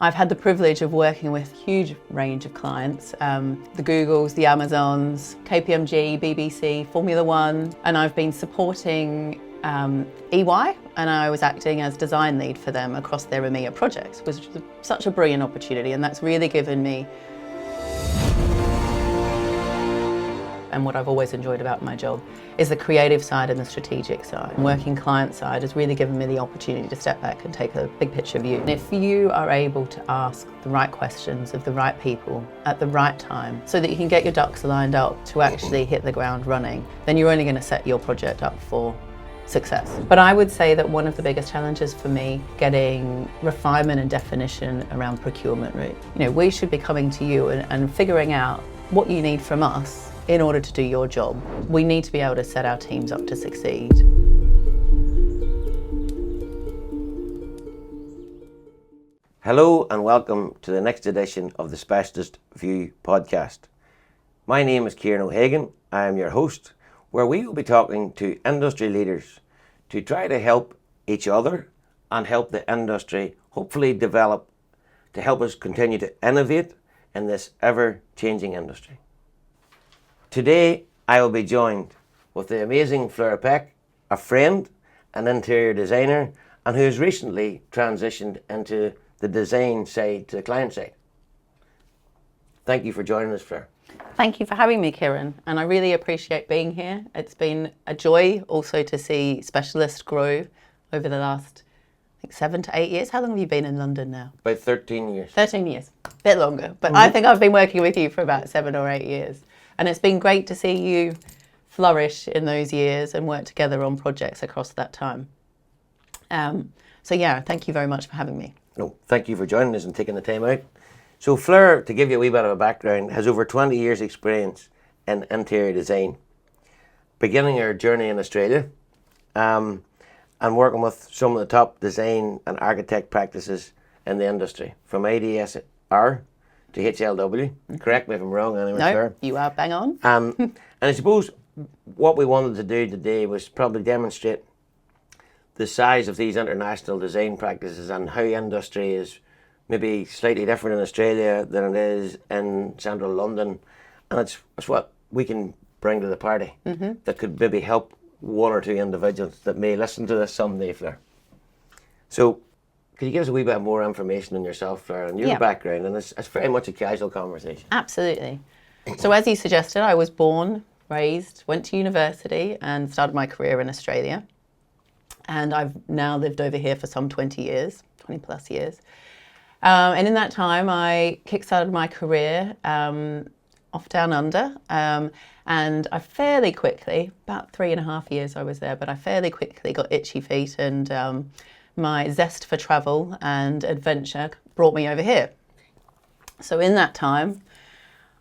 I've had the privilege of working with a huge range of clients, the Googles, the Amazons, KPMG, BBC, Formula One, and I've been supporting EY, and I was acting as design lead for them across their EMEA projects, which was such a brilliant opportunity, and that's really given me. And what I've always enjoyed about my job is the creative side and the strategic side. Working client side has really given me the opportunity to step back and take a big picture view. And if you are able to ask the right questions of the right people at the right time so that you can get your ducks lined up to actually hit the ground running, then you're only going to set your project up for success. But I would say that one of the biggest challenges for me, getting refinement and definition around procurement route. You know, we should be coming to you and figuring out what you need from us in order to do your job. We need to be able to set our teams up to succeed. Hello and welcome to the next edition of the Specialist View podcast. My name is Kieran O'Hagan. I am your host, where we will be talking to industry leaders to try to help each other and help the industry hopefully develop to help us continue to innovate in this ever-changing industry. Today, I will be joined with the amazing Fleur Peck, a friend, an interior designer, and who has recently transitioned into the design side to the client side. Thank you for joining us, Fleur. Thank you for having me, Kieran, and I really appreciate being here. It's been a joy also to see Specialist grow over the last, I think, 7 to 8 years. How long have you been in London now? About 13 years. 13 years, a bit longer, but I think I've been working with you for about 7 or 8 years. And it's been great to see you flourish in those years and work together on projects across that time. So yeah, thank you very much for having me. No, thank you for joining us and taking the time out. So Fleur, to give you a wee bit of a background, has over 20 years experience in interior design, beginning her journey in Australia and working with some of the top design and architect practices in the industry, from ADSR to HLW. Correct me if I'm wrong, anyway. No, Fleur. you are bang on. And I suppose what we wanted to do today was probably demonstrate the size of these international design practices and how industry is maybe slightly different in Australia than it is in central London. And it's what we can bring to the party that could maybe help one or two individuals that may listen to this someday, Fleur. So, could you give us a wee bit more information on yourself, Fleur, and your background? And it's very much a casual conversation. Absolutely. So as you suggested, I was born, raised, went to university and started my career in Australia. And I've now lived over here for some 20 plus years. And in that time, I kickstarted my career off down under. And I fairly quickly, about 3.5 years I was there, but I fairly quickly got itchy feet, and my zest for travel and adventure brought me over here. So in that time,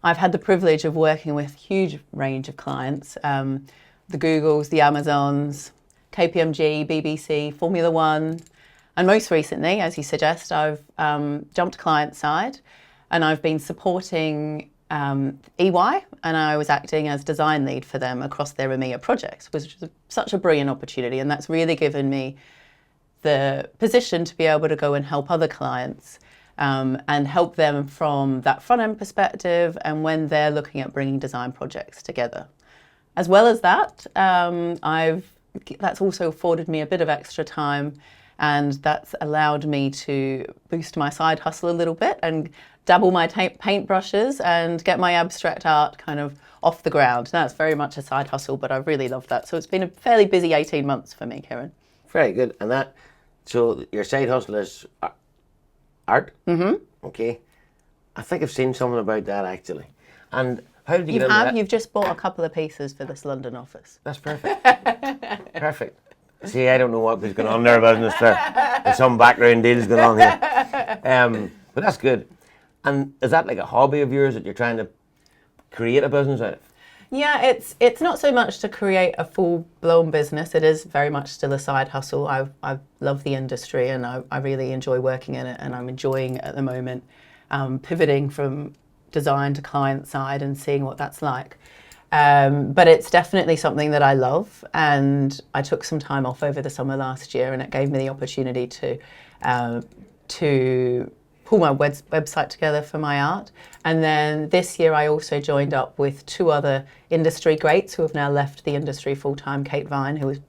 I've had the privilege of working with a huge range of clients, the Googles, the Amazons, KPMG, BBC, Formula One, and most recently, as you suggest, I've jumped client side, and I've been supporting EY, and I was acting as design lead for them across their EMEA projects, which was such a brilliant opportunity, and that's really given me the position to be able to go and help other clients and help them from that front end perspective and when they're looking at bringing design projects together. As well as that, that's also afforded me a bit of extra time, and that's allowed me to boost my side hustle a little bit and dabble my paintbrushes and get my abstract art kind of off the ground. Now, it's very much a side hustle, but I really love that. So it's been a fairly busy 18 months for me, Kieran. Very good. And so your side hustle is art? Mm-hmm. Okay. I think I've seen something about that, actually. And how did you get into that? You've just bought a couple of pieces for this London office. That's perfect. Perfect. See, I don't know what was going on there, business there. There's some background deals going on here. But that's good. And is that like a hobby of yours that you're trying to create a business out of? Yeah, it's not so much to create a full-blown business. It is very much still a side hustle. I love the industry, and I really enjoy working in it, and I'm enjoying at the moment pivoting from design to client side and seeing what that's like. But it's definitely something that I love, and I took some time off over the summer last year, and it gave me the opportunity to pull my website together for my art. And then this year I also joined up with 2 other industry greats who have now left the industry full-time. Kate Vine, who was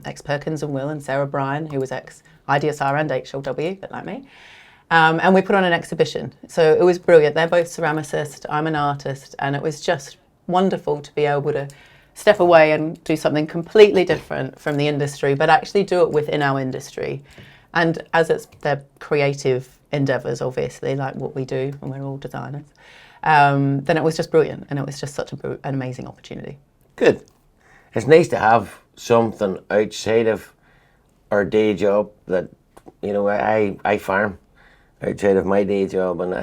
ex-Perkins and Will, and Sarah Bryan, who was ex-IDSR and HLW, but like me. And we put on an exhibition. So it was brilliant. They're both ceramicists, I'm an artist, and it was just wonderful to be able to step away and do something completely different from the industry, but actually do it within our industry. And as they're creative endeavours, obviously, like what we do, and we're all designers, then it was just brilliant, and it was just such an amazing opportunity. Good. It's nice to have something outside of our day job that, you know, I farm outside of my day job, and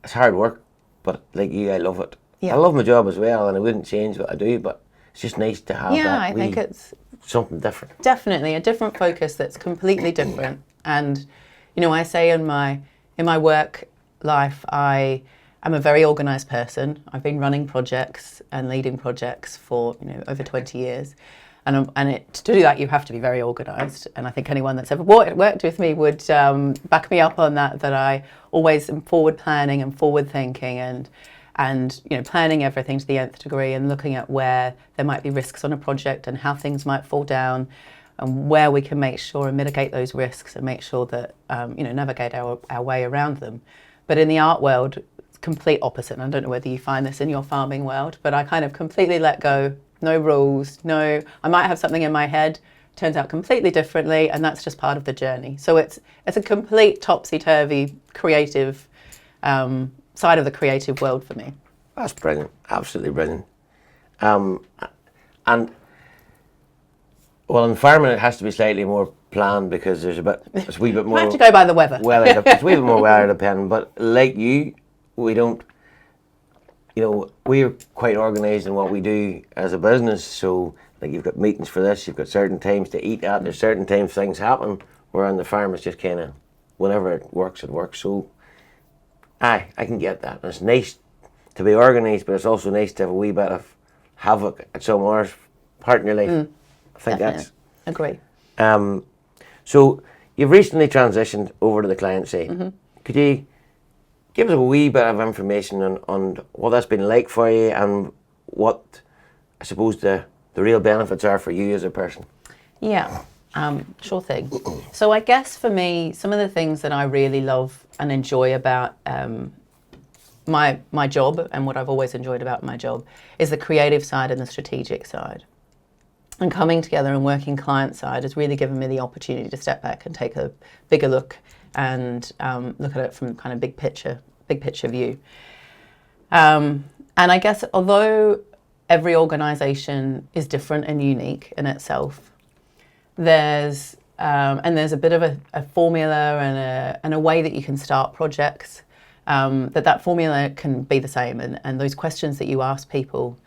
it's hard work, but like you, I love it. Yeah. I love my job as well, and I wouldn't change what I do, but it's just nice to have I think it's something different. Definitely a different focus that's completely different. And, you know, I say in my work life, I am a very organised person. I've been running projects and leading projects for, you know, over 20 years. And to do that, you have to be very organised. And I think anyone that's ever worked with me would back me up on that I always am forward planning and forward thinking and you know, planning everything to the nth degree and looking at where there might be risks on a project and how things might fall down and where we can make sure and mitigate those risks and make sure that, you know, navigate our way around them. But in the art world, it's complete opposite. And I don't know whether you find this in your farming world, but I kind of completely let go. No rules, I might have something in my head, turns out completely differently, and that's just part of the journey. So it's a complete topsy-turvy creative side of the creative world for me. That's brilliant, absolutely brilliant. And well, in farming it has to be slightly more planned because it's a wee bit more. I have to go by the weather. It's a wee bit more weather dependent. But like you, we don't. You know, we're quite organised in what we do as a business. So, like, you've got meetings for this, you've got certain times to eat at. There's certain times things happen. Where on the farm it's just kind of whenever it works, it works. So, I can get that. And it's nice to be organised, but it's also nice to have a wee bit of havoc at some hours part in your life. I think definitely. Agree. So you've recently transitioned over to the client side. Mm-hmm. Could you give us a wee bit of information on what that's been like for you and what I suppose the real benefits are for you as a person? Yeah, sure thing. So I guess for me, some of the things that I really love and enjoy about my job and what I've always enjoyed about my job is the creative side and the strategic side. And coming together and working client side has really given me the opportunity to step back and take a bigger look and look at it from kind of big picture view. And I guess although every organisation is different and unique in itself, there's a bit of a formula and a way that you can start projects. That formula can be the same, and those questions that you ask people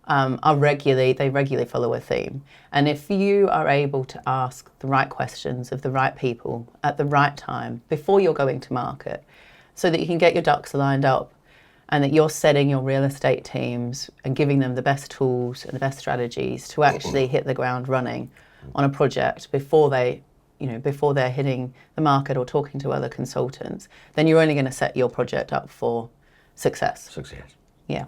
they regularly follow a theme. And if you are able to ask the right questions of the right people at the right time before you're going to market, so that you can get your ducks lined up and that you're setting your real estate teams and giving them the best tools and the best strategies to actually hit the ground running on a project before they're hitting the market or talking to other consultants, then you're only going to set your project up for success. Yeah.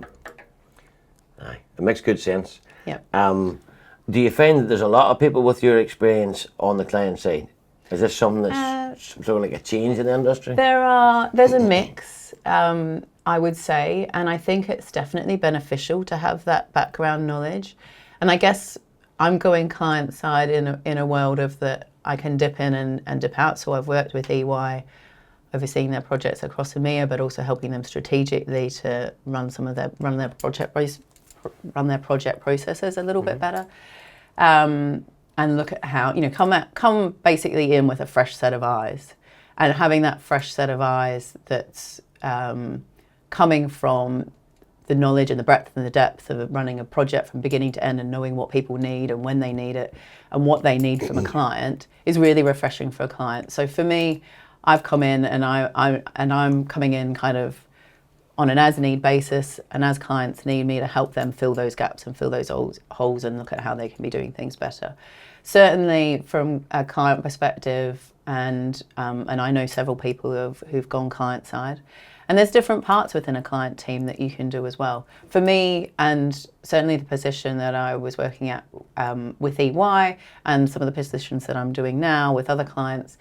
Aye, it makes good sense. Yeah. Do you find that there's a lot of people with your experience on the client side? Is this something that's sort of like a change in the industry? There's a mix, I would say, and I think it's definitely beneficial to have that background knowledge. And I guess I'm going client side in a world of that I can dip in and dip out. So I've worked with EY, overseeing their projects across EMEA, but also helping them strategically to run their project processes a little bit better, and look at how come basically in with a fresh set of eyes, and having that fresh set of eyes that's coming from the knowledge and the breadth and the depth of running a project from beginning to end and knowing what people need and when they need it and what they need from a client is really refreshing for a client. So for me, I've come in and I'm coming in kind of on an as-need basis, and as clients need me to help them fill those gaps and fill those holes and look at how they can be doing things better. Certainly from a client perspective, and I know several people who've gone client side. And there's different parts within a client team that you can do as well. For me, and certainly the position that I was working at with EY and some of the positions that I'm doing now with other clients,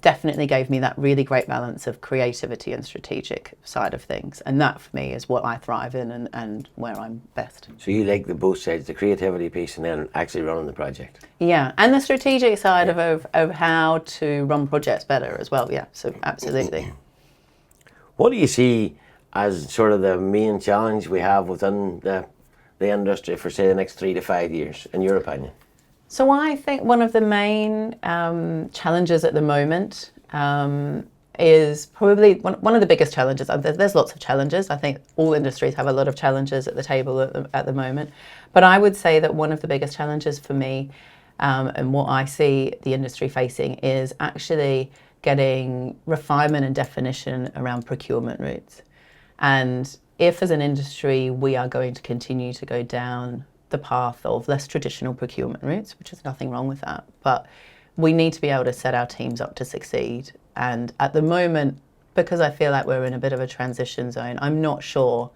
definitely gave me that really great balance of creativity and strategic side of things. And that for me is what I thrive in and where I'm best. So you like the both sides, the creativity piece and then actually running the project. Yeah, and the strategic side of how to run projects better as well. Yeah, so absolutely. What do you see as sort of the main challenge we have within the industry for, say, the next 3 to 5 years, in your opinion? So I think one of the main challenges at the moment is probably one of the biggest challenges. There's lots of challenges. I think all industries have a lot of challenges at the table at the moment. But I would say that one of the biggest challenges for me and what I see the industry facing is actually getting refinement and definition around procurement routes. And if as an industry we are going to continue to go down the path of less traditional procurement routes, which is nothing wrong with that, but we need to be able to set our teams up to succeed. And at the moment, because I feel like we're in a bit of a transition zone, I'm not sure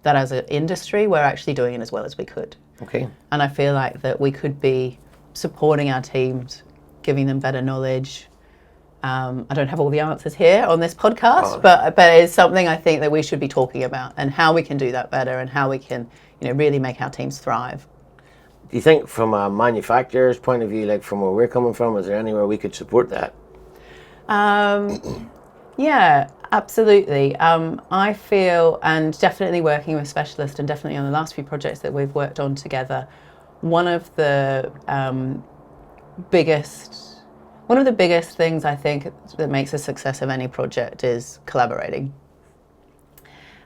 that as an industry we're actually doing it as well as we could. Okay. And I feel like that we could be supporting our teams, giving them better knowledge. I don't have all the answers here on this podcast, but it's something I think that we should be talking about and how we can do that better and how we can, really make our teams thrive. Do you think from a manufacturer's point of view, like from where we're coming from, is there anywhere we could support that? Yeah, absolutely. I feel, and definitely working with specialists and definitely on the last few projects that we've worked on together, one of the biggest things I think that makes a success of any project is collaborating.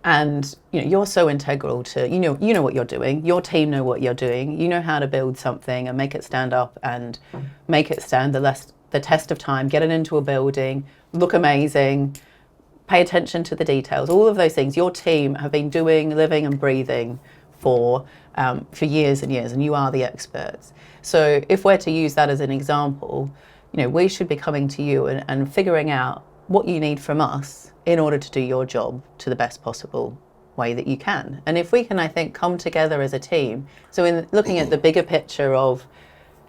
And you're so integral to you know what you're doing. Your team know what you're doing. You know how to build something and make it stand up and make it stand the test of time. Get it into a building, look amazing, pay attention to the details. All of those things your team have been doing, living, and breathing for years and years, and you are the experts. So if we're to use that as an example, we should be coming to you and figuring out what you need from us in order to do your job to the best possible way that you can. And if we can, I think, come together as a team, so in looking at the bigger picture of,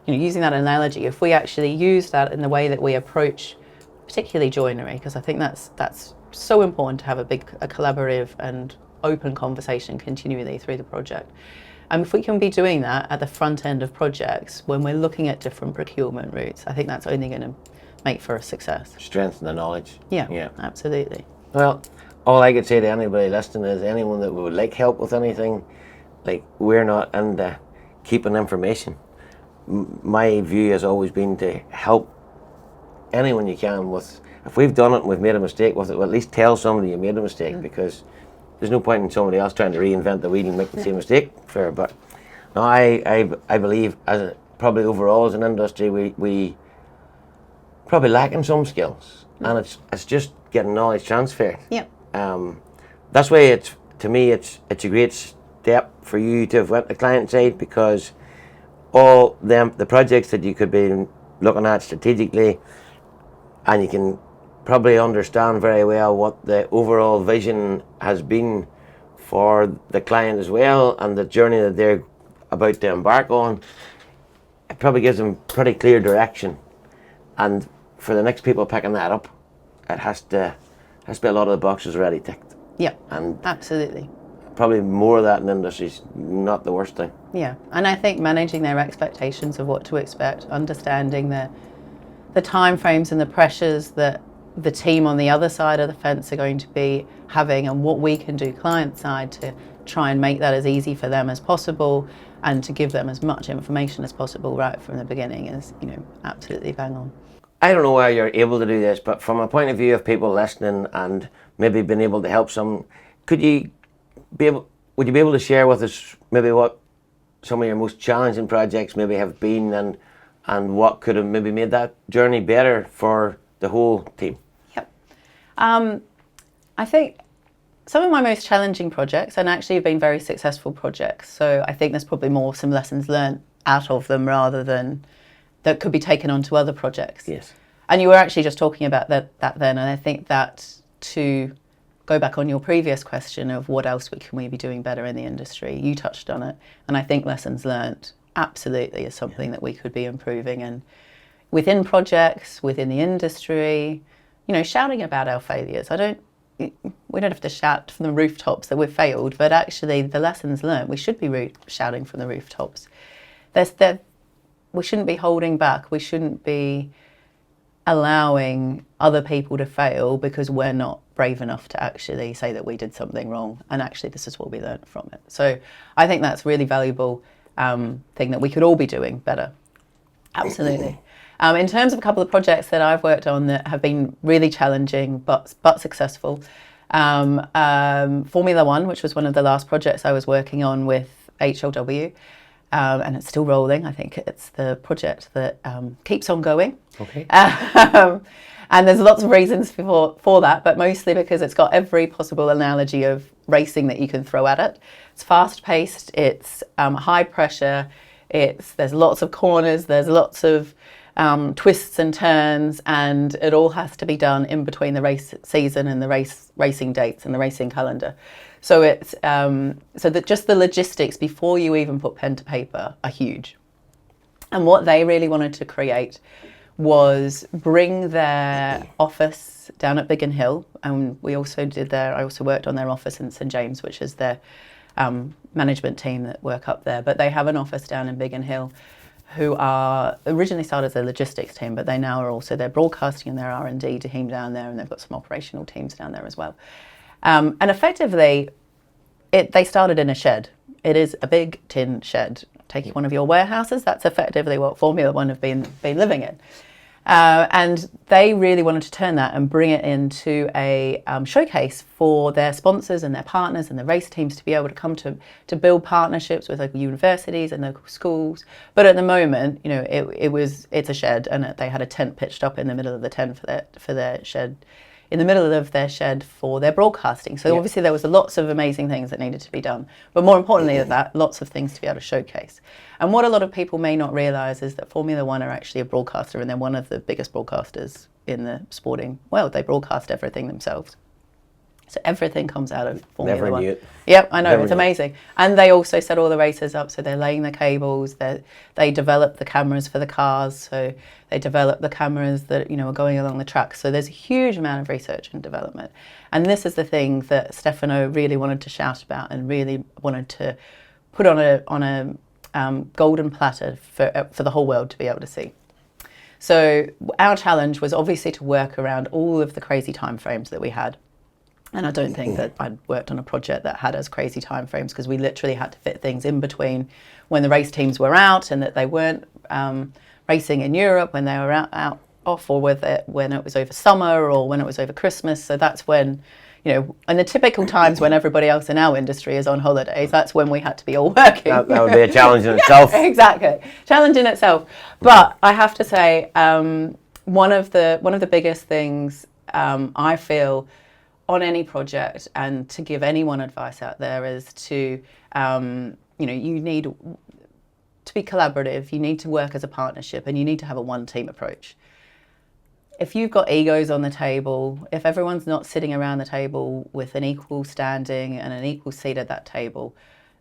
using that analogy, if we actually use that in the way that we approach, particularly joinery, because I think that's so important to have a collaborative and open conversation continually through the project. And if we can be doing that at the front end of projects, when we're looking at different procurement routes, I think that's only going to make for a success. Strengthen the knowledge. Yeah, absolutely. Well, all I could say to anybody listening is anyone that would like help with anything, like we're not into keeping information. My view has always been to help anyone you can with, if we've done it and we've made a mistake with it, well, at least tell somebody you made a mistake, because there's no point in somebody else trying to reinvent the wheel and make the same mistake. Fair, but no, I believe probably overall as an industry we probably lacking some skills, and it's just getting knowledge transferred. Yep. That's why it's a great step for you to have went to client side, because all the projects that you could be looking at strategically, and you can probably understand very well what the overall vision has been for the client as well, and the journey that they're about to embark on. It probably gives them pretty clear direction, and for the next people picking that up, it has to be a lot of the boxes already ticked. Yeah, and absolutely. Probably more of that in the industry is not the worst thing. Yeah, and I think managing their expectations of what to expect, understanding the time frames and the pressures that the team on the other side of the fence are going to be having, and what we can do client side to try and make that as easy for them as possible, and to give them as much information as possible right from the beginning is, absolutely bang on. I don't know why you're able to do this, but from a point of view of people listening and maybe being able to help some, would you be able to share with us maybe what some of your most challenging projects maybe have been, and what could have maybe made that journey better for the whole team? Yep. I think some of my most challenging projects, and actually have been very successful projects, so I think there's probably some lessons learned out of them rather than that could be taken on to other projects. Yes. And you were actually just talking about that then, and I think that, to go back on your previous question of what else can we be doing better in the industry, you touched on it, and I think lessons learnt absolutely is something that we could be improving, and within projects, within the industry, shouting about our failures. We don't have to shout from the rooftops that we've failed, but actually the lessons learned, we should be shouting from the rooftops. We shouldn't be holding back. We shouldn't be allowing other people to fail because we're not brave enough to actually say that we did something wrong, and actually this is what we learned from it. So I think that's a really valuable thing that we could all be doing better. Absolutely. In terms of a couple of projects that I've worked on that have been really challenging but successful, Formula One, which was one of the last projects I was working on with HLW, and it's still rolling. I think it's the project that keeps on going. Okay. And there's lots of reasons for that, but mostly because it's got every possible analogy of racing that you can throw at it. It's fast-paced, it's high pressure, there's lots of corners, there's lots of twists and turns, and it all has to be done in between the race season and the racing dates and the racing calendar. So it's so that just the logistics before you even put pen to paper are huge. And what they really wanted to create was bring their office down at Biggin Hill, and I also worked on their office in St James, which is their management team that work up there. But they have an office down in Biggin Hill, who are originally started as a logistics team, but they now are also their broadcasting and their R&D team down there, and they've got some operational teams down there as well. And effectively, they started in a shed. It is a big tin shed. Taking one of your warehouses, that's effectively what Formula One have been living in. And they really wanted to turn that and bring it into a showcase for their sponsors and their partners and the race teams to be able to come to build partnerships with local universities and local schools. But at the moment, it's a shed, and they had a tent pitched up in the middle of the tent for their shed, in the middle of their shed for their broadcasting. So obviously there was lots of amazing things that needed to be done. But more importantly than that, lots of things to be able to showcase. And what a lot of people may not realise is that Formula One are actually a broadcaster, and they're one of the biggest broadcasters in the sporting world. They broadcast everything themselves. So everything comes out of Formula One. Never knew it. Yep, I know, it's amazing. And they also set all the races up, so they're laying the cables, they develop the cameras for the cars, so they develop the cameras that are going along the track. So there's a huge amount of research and development. And this is the thing that Stefano really wanted to shout about and really wanted to put on a golden platter for the whole world to be able to see. So our challenge was obviously to work around all of the crazy timeframes that we had. And I don't think that I'd worked on a project that had as crazy timeframes, because we literally had to fit things in between when the race teams were out and that they weren't racing in Europe, when they were out off, or when it was over summer or when it was over Christmas. So that's when, and the typical times when everybody else in our industry is on holidays, that's when we had to be all working. That would be a challenge in itself. Exactly. Challenge in itself. But I have to say, one of the biggest things I feel on any project, and to give anyone advice out there, is to, you need to be collaborative, you need to work as a partnership, and you need to have a one-team approach. If you've got egos on the table, if everyone's not sitting around the table with an equal standing and an equal seat at that table,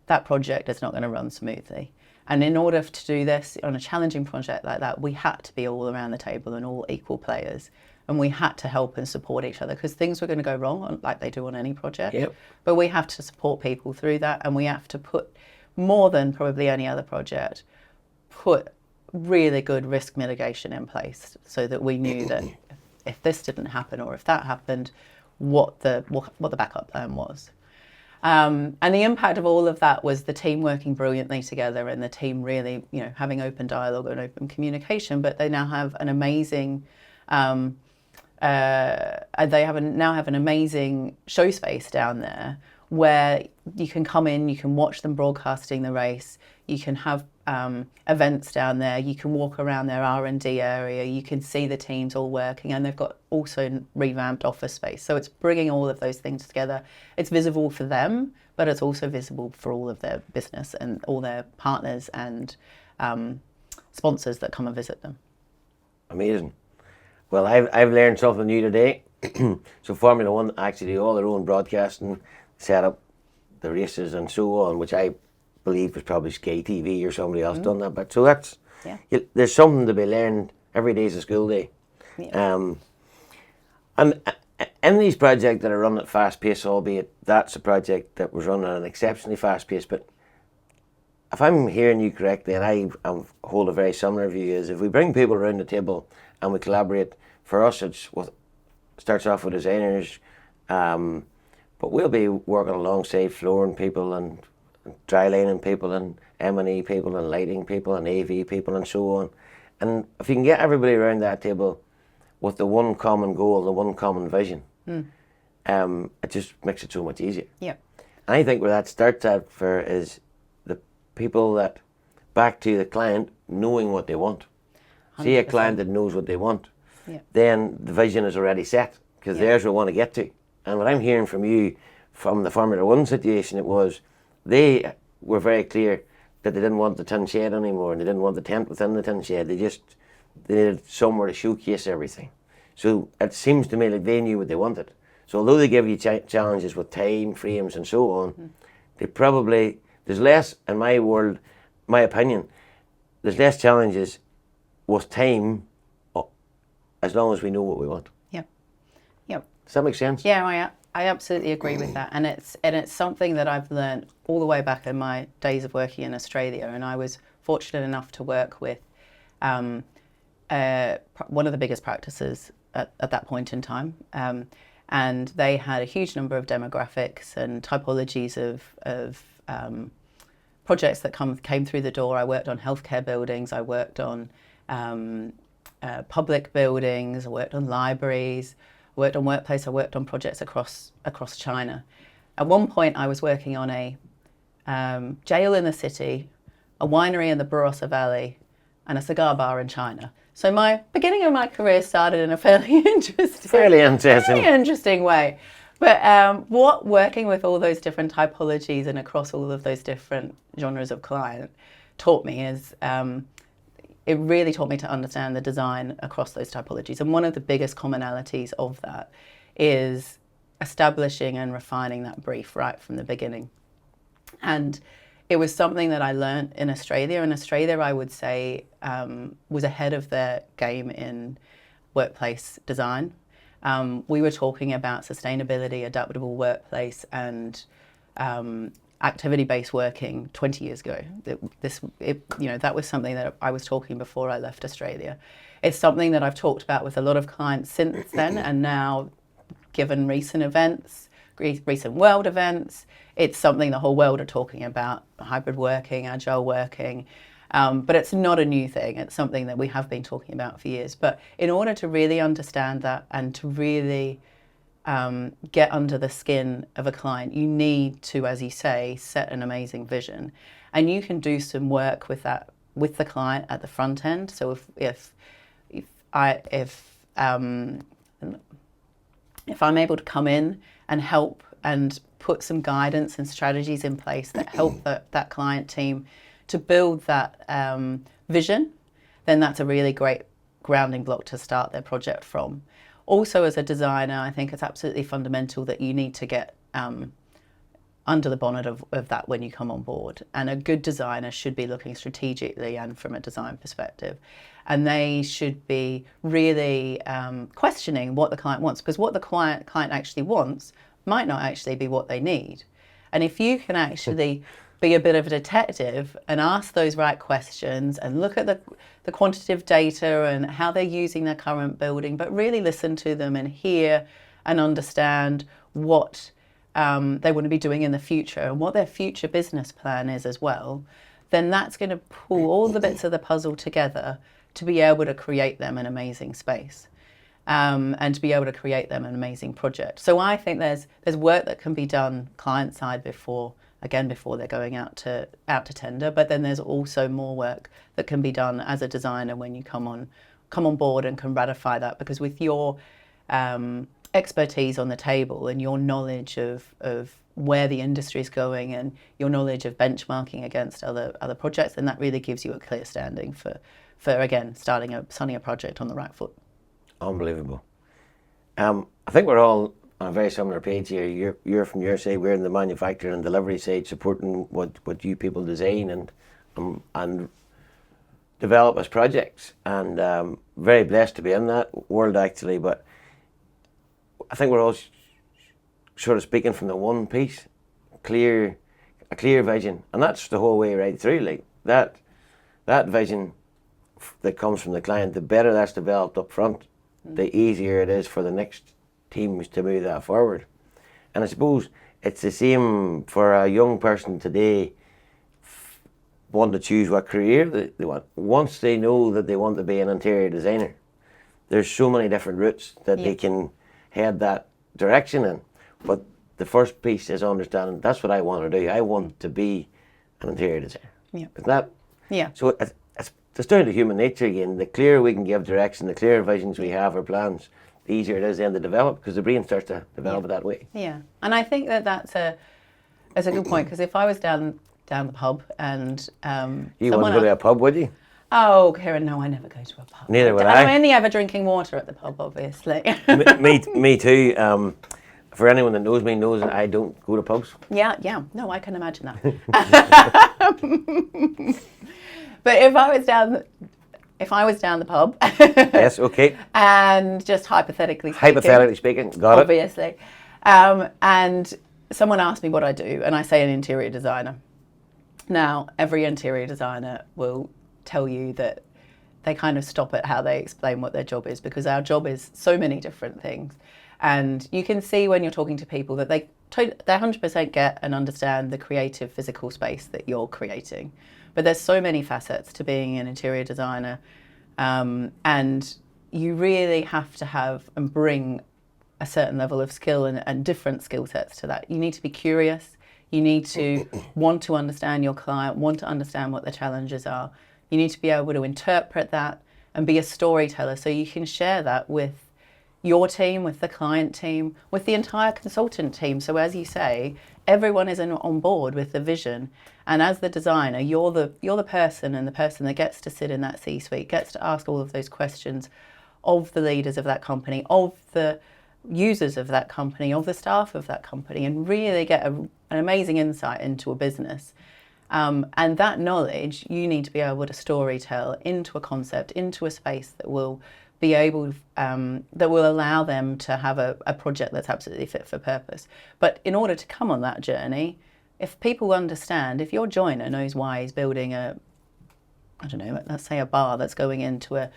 that project is not going to run smoothly. And in order to do this on a challenging project like that, we had to be all around the table and all equal players. And we had to help and support each other, because things were going to go wrong, like they do on any project. Yep. But we have to support people through that, and we have to put, more than probably any other project, put really good risk mitigation in place, so that we knew that if this didn't happen or if that happened, what the backup plan was. And the impact of all of that was the team working brilliantly together, and the team really, having open dialogue and open communication. But they now have an amazing now have an amazing show space down there, where you can come in, you can watch them broadcasting the race, you can have events down there, you can walk around their R&D area, you can see the teams all working, and they've got also revamped office space. So it's bringing all of those things together. It's visible for them, but it's also visible for all of their business and all their partners and sponsors that come and visit them. Amazing. Well, I've learned something new today. So Formula One actually do all their own broadcasting, set up the races and so on, which I believe was probably Sky TV or somebody else done that. But so that's Yeah. there's something to be learned. Every day's a school day. Yeah. And in these projects that are run at fast pace, albeit that's a project that was run at an exceptionally fast pace, but if I'm hearing you correctly, and I hold a very similar view, is if we bring people around the table and we collaborate, for us it's what starts off with designers, but we'll be working alongside flooring people and dry lining people and M&E people and lighting people and AV people and so on. And if you can get everybody around that table with the one common goal, the one common vision, it just makes it so much easier. Yeah. And I think where that starts at for is the people that back to the client knowing what they want. See a 100%. client that knows what they want, Yeah. then the vision is already set because there's what we want to get to. And what I'm hearing from you from the Formula One situation, it was they were very clear that they didn't want the tin shed anymore and they didn't want the tent within the tin shed. They needed somewhere to showcase everything. So it seems to me like they knew what they wanted. So although they give you challenges with time frames and so on, they probably, there's less, in my world, my opinion, there's less challenges with time as long as we know what we want. Yeah. Yeah. Does that make sense? Yeah, I absolutely agree with that, and it's something that I've learned all the way back in my days of working in Australia. And I was fortunate enough to work with one of the biggest practices at that point in time, and they had a huge number of demographics and typologies of projects that came through the door. I worked on healthcare buildings. I worked on public buildings. I worked on libraries. I worked on workplace. I worked on projects across China. At one point, I was working on a jail in the city, a winery in the Barossa Valley, and a cigar bar in China. So my beginning of my career started in a fairly interesting way. But what working with all those different typologies and across all of those different genres of client taught me is it really taught me to understand the design across those typologies. And one of the biggest commonalities of that is establishing and refining that brief right from the beginning. And it was something that I learned in Australia. And Australia, I would say, was ahead of their game in workplace design. We were talking about sustainability, adaptable workplace, and activity-based working 20 years ago. That was something that I was talking before I left Australia. It's something that I've talked about with a lot of clients since then, and now, given recent events, recent world events, it's something the whole world are talking about: hybrid working, agile working. But it's not a new thing. It's something that we have been talking about for years. But in order to really understand that and to really get under the skin of a client, you need to, as you say, set an amazing vision. And you can do some work with that, with the client at the front end. So if I'm able to come in and help and put some guidance and strategies in place that help that client team to build that vision, then that's a really great grounding block to start their project from. Also, as a designer, I think it's absolutely fundamental that you need to get under the bonnet of that when you come on board. And a good designer should be looking strategically and from a design perspective. And they should be really questioning what the client wants, because what the client actually wants might not actually be what they need. And if you can actually be a bit of a detective and ask those right questions and look at the quantitative data and how they're using their current building, but really listen to them and hear and understand what they want to be doing in the future and what their future business plan is as well, then that's going to pull all the bits of the puzzle together to be able to create them an amazing space. And to be able to create them an amazing project. So I think there's work that can be done client side before they're going out to tender, but then there's also more work that can be done as a designer when you come on board and can ratify that, because with your expertise on the table and your knowledge of where the industry is going and your knowledge of benchmarking against other projects, then that really gives you a clear standing for again starting a project on the right foot. Unbelievable. I think we're all on a very similar page here. You're from your side, we're in the manufacturing and delivery side, supporting what you people design and develop as projects. And very blessed to be in that world actually. But I think we're all sort of speaking from the one piece, a clear vision, and that's the whole way right through. Like that vision that comes from the client, the better that's developed up front, the easier it is for the next teams to move that forward. And I suppose it's the same for a young person today, want to choose what career they want. Once they know that they want to be an interior designer, there's so many different routes that they can head that direction in. But the first piece is understanding that's what I want to do. I want to be an interior designer. Yeah. Isn't that? Yeah. So it's down to human nature again. The clearer we can give direction, the clearer visions we have or plans, the easier it is then to develop, because the brain starts to develop it that way. Yeah, and I think that's a good point, because if I was down the pub and you wouldn't go to a pub, would you? Oh, Kieran, no, I never go to a pub. Neither would I. I'm only ever drinking water at the pub, obviously. me too. For anyone that knows me knows that I don't go to pubs. Yeah, no, I can imagine that. But if I was down the pub, yes, okay, and just hypothetically speaking, got obviously, and someone asked me what I do, and I say an interior designer. Now, every interior designer will tell you that they kind of stop at how they explain what their job is, because our job is so many different things. And you can see when you're talking to people that they 100% get and understand the creative physical space that you're creating. But there's so many facets to being an interior designer, and you really have to have and bring a certain level of skill and different skill sets to that. You need to be curious. You need to want to understand your client, want to understand what the challenges are. You need to be able to interpret that and be a storyteller, so you can share that with your team, with the client team, with the entire consultant team. So as you say, everyone is on board with the vision. And as the designer, you're the person, and the person that gets to sit in that C-suite, gets to ask all of those questions of the leaders of that company, of the users of that company, of the staff of that company, and really get an amazing insight into a business. And that knowledge, you need to be able to storytell into a concept, into a space that will be able, that will allow them to have a project that's absolutely fit for purpose. But in order to come on that journey, if people understand, if your joiner knows why he's building let's say a bar that's going into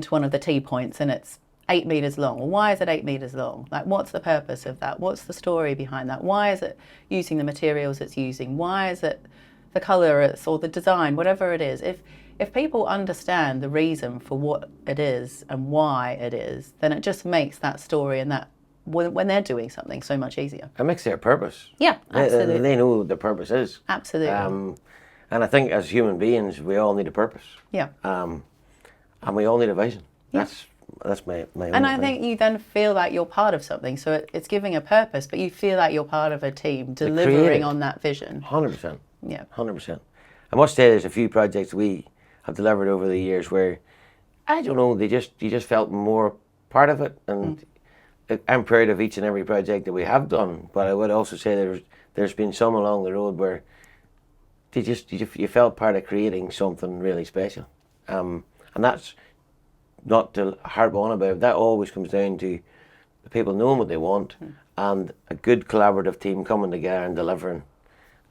one of the T points, and it's 8 meters long. Well, why is it 8 meters long? Like, what's the purpose of that? What's the story behind that? Why is it using the materials it's using? Why is it the color or the design, whatever it is? If people understand the reason for what it is and why it is, then it just makes that story and that when they're doing something so much easier. It makes their purpose. Yeah, absolutely. They know what their purpose is. Absolutely. And I think as human beings, we all need a purpose. Yeah. And we all need a vision. Yeah. That's my own And I thing. think you then feel like you're part of something. So it's giving a purpose, but you feel like you're part of a team delivering on that vision. 100%. Yeah. 100%. I must say there's a few projects we have delivered over the years where, I don't know, you just felt more part of it. And I'm proud of each and every project that we have done. But I would also say there's been some along the road where you felt part of creating something really special. And that's not to harp on about. That always comes down to the people knowing what they want and a good collaborative team coming together and delivering.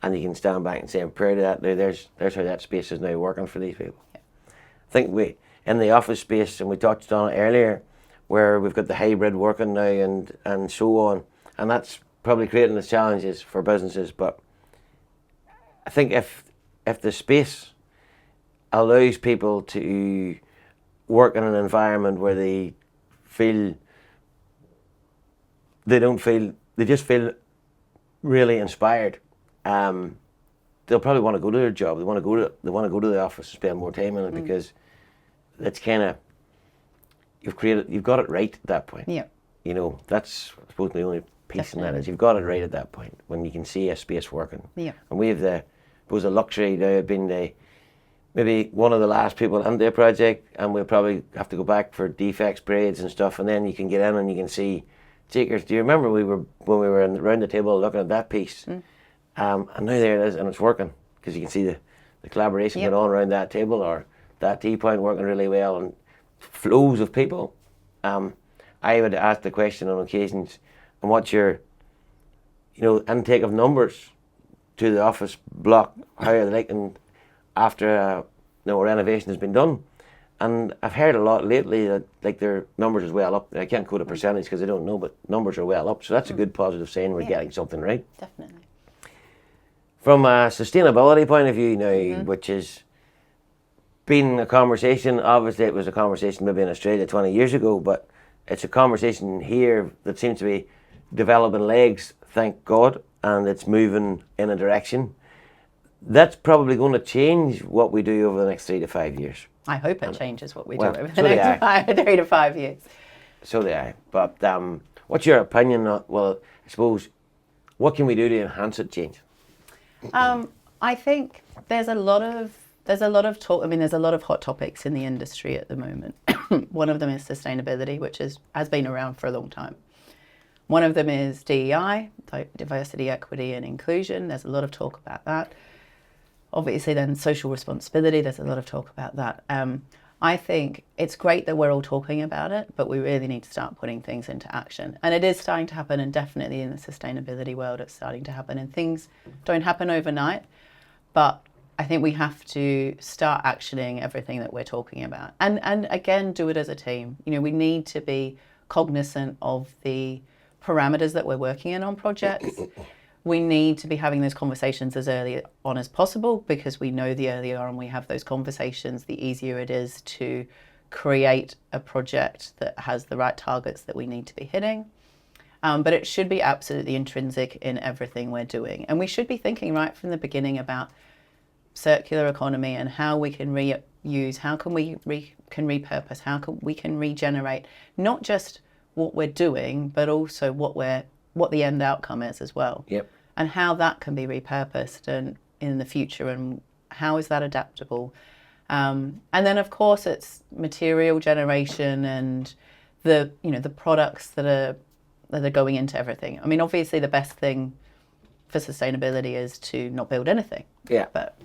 And you can stand back and say, I'm proud of that. There's how that space is now working for these people. Yeah. I think we, in the office space, and we touched on it earlier, where we've got the hybrid working now and so on. And that's probably creating the challenges for businesses. But I think if the space allows people to work in an environment where they just feel really inspired, they'll probably want to go to their job. They want to go to the office and spend more time in it, because it's kind of, you've got it right at that point. Yeah. You know, that's, I suppose, the only piece in that is you've got it right at that point when you can see a space working. Yeah. And we have the luxury now of being maybe one of the last people into a project, and we'll probably have to go back for defects, grades and stuff, and then you can get in and you can see takers. Do you remember when we were around the table looking at that piece? And now there it is, and it's working, because you can see the collaboration going on around that table, or that tea point working really well, and flows of people. I would ask the question on occasions, and what's your intake of numbers to the office block? How are they liking after renovation has been done? And I've heard a lot lately that like their numbers is well up. I can't quote a percentage because I don't know, but numbers are well up. So that's a good positive sign we're getting something right. Definitely. From a sustainability point of view now, which is been a conversation, obviously it was a conversation maybe in Australia 20 years ago, but it's a conversation here that seems to be developing legs, thank God, and it's moving in a direction. That's probably going to change what we do over the next 3 to 5 years. I hope it changes what we do over the so next 3 to 5 years. So do I. But what's your opinion on, well, I suppose, what can we do to enhance it, change? I think there's a lot of talk. I mean, there's a lot of hot topics in the industry at the moment. One of them is sustainability, which has been around for a long time. One of them is DEI, diversity, equity, and inclusion. There's a lot of talk about that. Obviously, then social responsibility. There's a lot of talk about that. I think it's great that we're all talking about it, but we really need to start putting things into action. And it is starting to happen, and definitely in the sustainability world, it's starting to happen. And things don't happen overnight, but I think we have to start actioning everything that we're talking about. And again, do it as a team. We need to be cognizant of the parameters that we're working in on projects. We need to be having those conversations as early on as possible, because we know the earlier on we have those conversations, the easier it is to create a project that has the right targets that we need to be hitting. But it should be absolutely intrinsic in everything we're doing. And we should be thinking right from the beginning about circular economy and how we can reuse, how can we can repurpose, how can we regenerate, not just what we're doing, but also what the end outcome is as well. Yep. And how that can be repurposed and in the future, and how is that adaptable. And then of course it's material generation and the products that are going into everything. I mean, obviously the best thing for sustainability is to not build anything. Yeah. But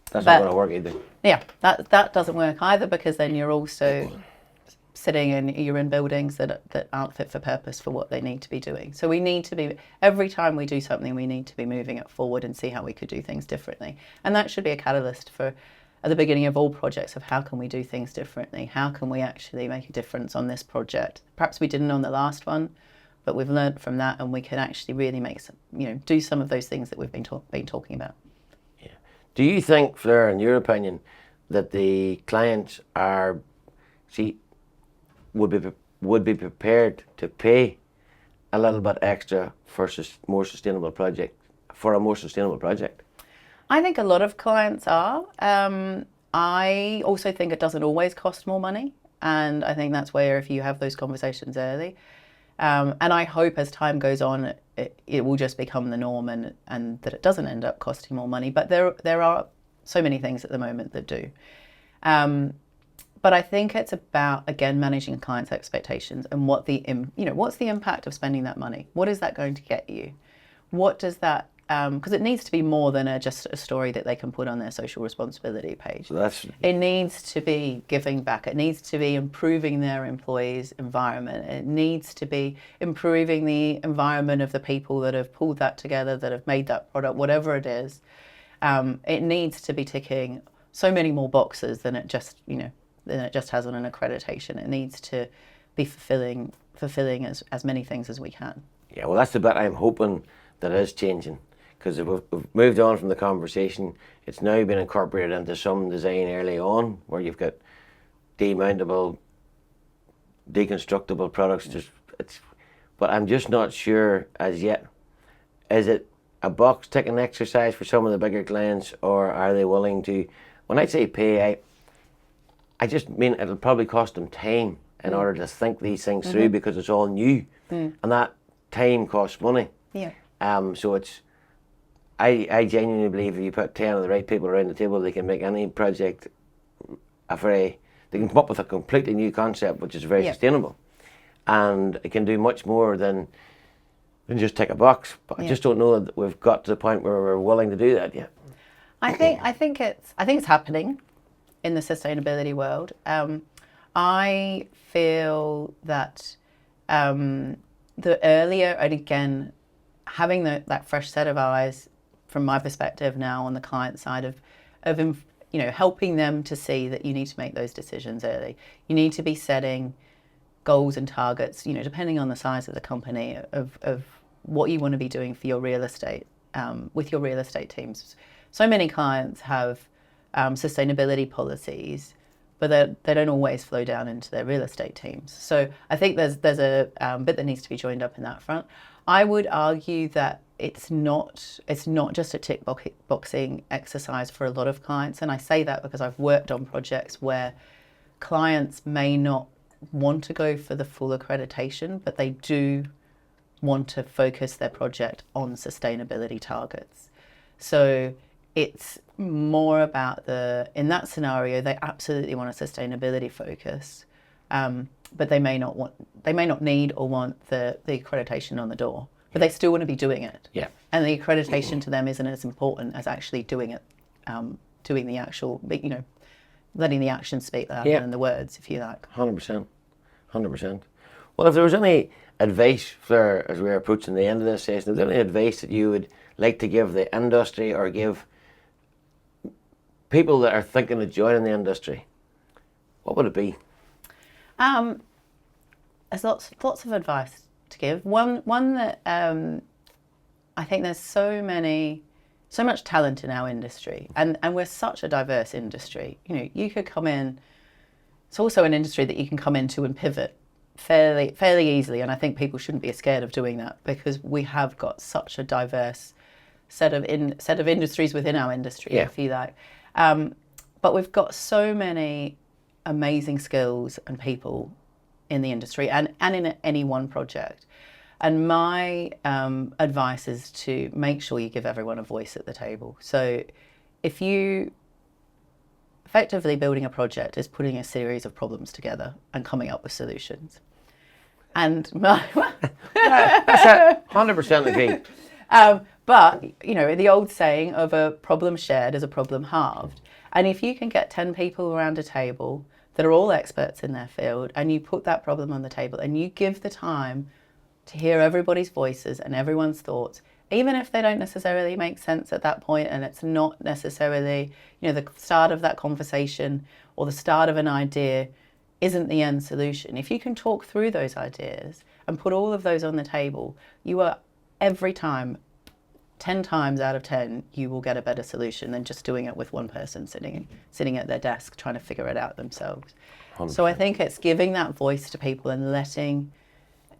that's not going to work either. Yeah, that doesn't work either, because then you're also sitting and you're in buildings that aren't fit for purpose for what they need to be doing. So we need to be, every time we do something, we need to be moving it forward and see how we could do things differently. And that should be a catalyst for, at the beginning of all projects, of how can we do things differently? How can we actually make a difference on this project? Perhaps we didn't on the last one, but we've learned from that, and we can actually really make some, do some of those things that we've been talking about. Yeah. Do you think, Fleur, in your opinion, that the clients would be prepared to pay a little bit extra for a more sustainable project? I think a lot of clients are. I also think it doesn't always cost more money, and I think that's where, if you have those conversations early, and I hope as time goes on it will just become the norm, and that it doesn't end up costing more money. But there are so many things at the moment that do. But I think it's about, again, managing clients' expectations and what's the impact of spending that money? What is that going to get you? What does that, because it needs to be more than just a story that they can put on their social responsibility page. It needs to be giving back. It needs to be improving their employees' environment. It needs to be improving the environment of the people that have pulled that together, that have made that product, whatever it is. It needs to be ticking so many more boxes than it just has on an accreditation. It needs to be fulfilling as many things as we can. Yeah, well, that's the bit I'm hoping that is changing, because we've moved on from the conversation. It's now been incorporated into some design early on, where you've got demountable, deconstructible products. But I'm just not sure as yet. Is it a box ticking exercise for some of the bigger clients, or are they willing to? When I say pay, I just mean it'll probably cost them time in order to think these things through, because it's all new, and that time costs money. Yeah. So it's I genuinely believe if you put 10 of the right people around the table, they can make any project they can come up with a completely new concept which is very sustainable, and it can do much more than just tick a box. But I just don't know that we've got to the point where we're willing to do that yet. I think it's happening in the sustainability world. I feel that the earlier, and again, having that fresh set of eyes from my perspective now on the client side of helping them to see that you need to make those decisions early. You need to be setting goals and targets, depending on the size of the company, of what you want to be doing for your real estate, with your real estate teams. So many clients have sustainability policies, but they don't always flow down into their real estate teams. So I think there's a bit that needs to be joined up in that front. I would argue that it's not just a tick boxing exercise for a lot of clients, and I say that because I've worked on projects where clients may not want to go for the full accreditation, but they do want to focus their project on sustainability targets. So it's more about in that scenario, they absolutely want a sustainability focus, but they may not need or want the accreditation on the door, but they still want to be doing it. Yeah. And the accreditation to them isn't as important as actually doing it, doing the actual, letting the action speak louder than the words, if you like. 100%. Well, if there was any advice, Fleur, as we're approaching the end of this session, is there any advice that you would like to give the industry or give people that are thinking of joining the industry? What would it be? There's lots of advice to give. One that I think there's so much talent in our industry, and we're such a diverse industry. You could come in. It's also an industry that you can come into and pivot fairly easily, and I think people shouldn't be scared of doing that because we have got such a diverse set of industries within our industry, if you like. But we've got so many amazing skills and people in the industry and in any one project. And my advice is to make sure you give everyone a voice at the table. So if you effectively building a project is putting a series of problems together and coming up with solutions. And that's 100% agree. But, the old saying of a problem shared is a problem halved. And if you can get 10 people around a table that are all experts in their field and you put that problem on the table and you give the time to hear everybody's voices and everyone's thoughts, even if they don't necessarily make sense at that point and it's not necessarily, the start of that conversation or the start of an idea isn't the end solution. If you can talk through those ideas and put all of those on the table, you are every time, 10 times out of 10, you will get a better solution than just doing it with one person sitting at their desk trying to figure it out themselves. 100%. So I think it's giving that voice to people and letting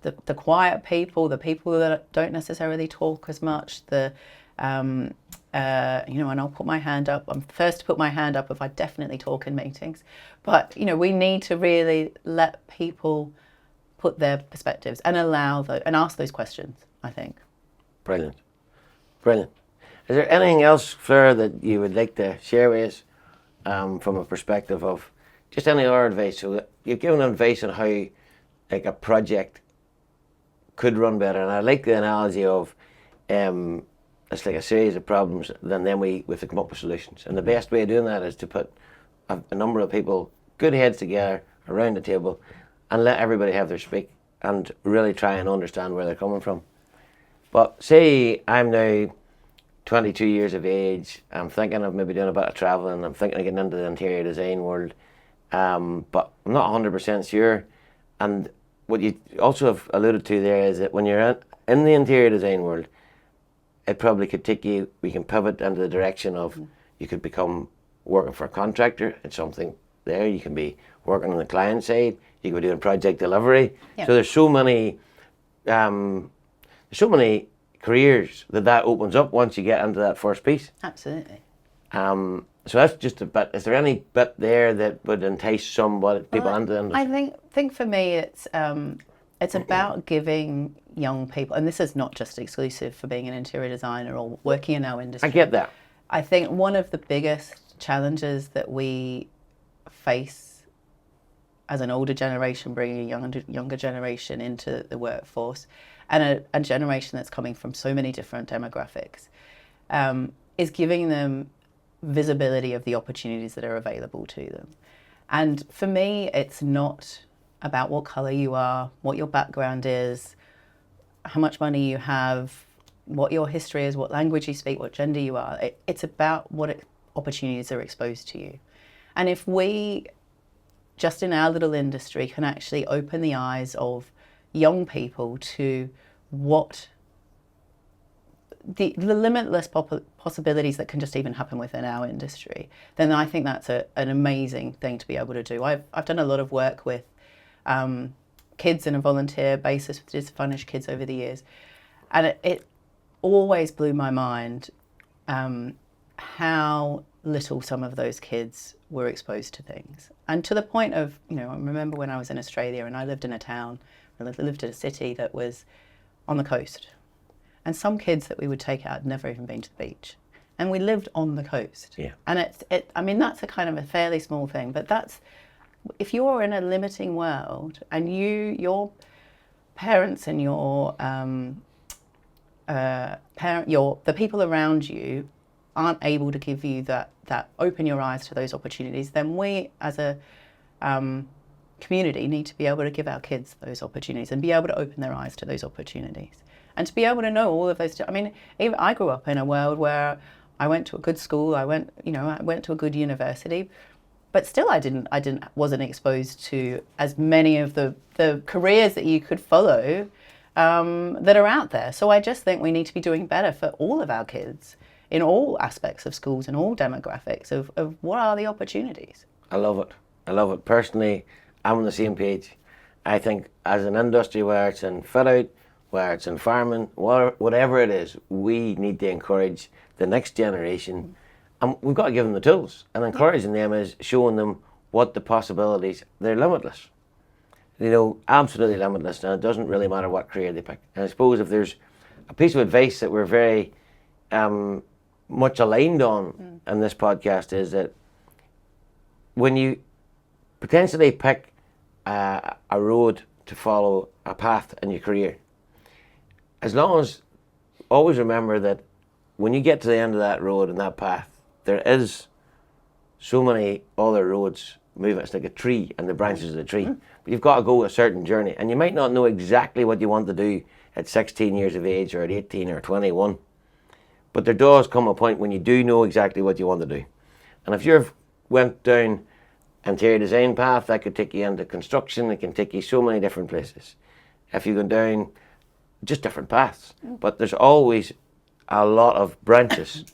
the quiet people, the people that don't necessarily talk as much, and I'll put my hand up. I'm the first to put my hand up if I definitely talk in meetings. But, we need to really let people put their perspectives and and ask those questions, I think. Brilliant. Is there anything else, Fleur, that you would like to share with us from a perspective of just any other advice? So you've given advice on how a project could run better, and I like the analogy of it's like a series of problems, then we have to come up with solutions. And the best way of doing that is to put a number of people, good heads together around the table, and let everybody have their speak and really try and understand where they're coming from. But say I'm now 22 years of age, I'm thinking of maybe doing a bit of travelling, I'm thinking of getting into the interior design world, but I'm not 100% sure. And what you also have alluded to there is that when you're in the interior design world, it probably could we can pivot into the direction of you could become working for a contractor. It's something there. You can be working on the client side. You could be doing project delivery. Yep. So there's so many careers that opens up once you get into that first piece. Absolutely. So that's just a bit. Is there any bit there that would entice people into the industry? I think for me it's it's about giving young people, and this is not just exclusive for being an interior designer or working in our industry. I get that. I think one of the biggest challenges that we face as an older generation, bringing a younger generation into the workforce, and a generation that's coming from so many different demographics, is giving them visibility of the opportunities that are available to them. And for me, it's not about what colour you are, what your background is, how much money you have, what your history is, what language you speak, what gender you are. It's about what opportunities are exposed to you. And if we, just in our little industry, can actually open the eyes of young people to what the limitless possibilities that can just even happen within our industry, then I think that's an amazing thing to be able to do. I've done a lot of work with kids in a volunteer basis with disadvantaged kids over the years, and it always blew my mind how little some of those kids were exposed to things. And to the point of, I remember when I was in Australia and I lived in a town, I lived in a city that was on the coast. And some kids that we would take out had never even been to the beach. And we lived on the coast. Yeah. And that's a kind of a fairly small thing, but that's, if you're in a limiting world and your parents and the people around you aren't able to give you that open your eyes to those opportunities, then we as a community need to be able to give our kids those opportunities and be able to open their eyes to those opportunities. And to be able to know all of those, even I grew up in a world where I went to a good school, I went to a good university, but still I wasn't exposed to as many of the careers that you could follow that are out there. So I just think we need to be doing better for all of our kids in all aspects of schools and all demographics of what are the opportunities. I love it. Personally, I'm on the same page. I think as an industry, where it's in fit out, where it's in farming, whatever it is, we need to encourage the next generation. And we've got to give them the tools. And encouraging them is showing them what the possibilities, they're limitless. Absolutely limitless. And it doesn't really matter what career they pick. And I suppose if there's a piece of advice that we're very much aligned on in this podcast, is that when you potentially pick a road to follow, a path in your career, as long as, always remember that when you get to the end of that road and that path, there is so many other roads moving. It's like a tree and the branches of the tree. But you've got to go a certain journey. And you might not know exactly what you want to do at 16 years of age or at 18 or 21. But there does come a point when you do know exactly what you want to do. And if you've went down interior design path, that could take you into construction. It can take you so many different places. If you go down just different paths. But there's always a lot of branches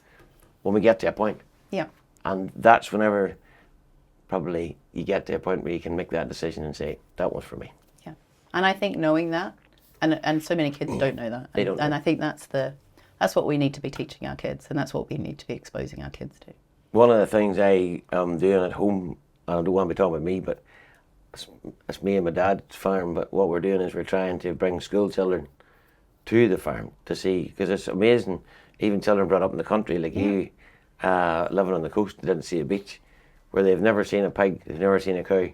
when we get to a point. Yeah. And that's whenever probably you get to a point where you can make that decision and say, that was for me. Yeah. And I think knowing that, and so many kids don't know that. They don't know. And I think that's what we need to be teaching our kids, and that's what we need to be exposing our kids to. One of the things I am doing at home, and I don't want to be talking about me, but it's me and my dad's farm, but what we're doing is we're trying to bring school children to the farm to see, because it's amazing, even children brought up in the country like you, living on the coast, didn't see a beach, where they've never seen a pig, they've never seen a cow,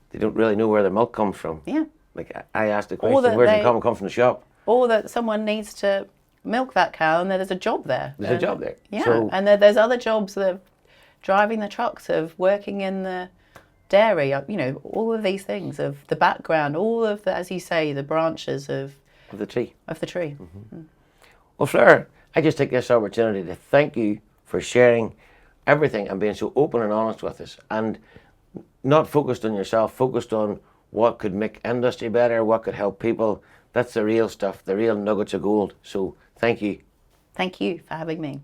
they don't really know where their milk comes from. Yeah. Like I asked the question, where's the come from the shop? Or that someone needs to milk that cow and there's a job there. There's a job there. Yeah, so, and there's other jobs of driving the trucks, of working in the dairy, all of these things, of the background, all of the, as you say, the branches of the tree. Well, Fleur, I just take this opportunity to thank you for sharing everything and being so open and honest with us, and not focused on yourself, focused on what could make industry better, what could help people. That's the real stuff, the real nuggets of gold. So thank you. Thank you for having me.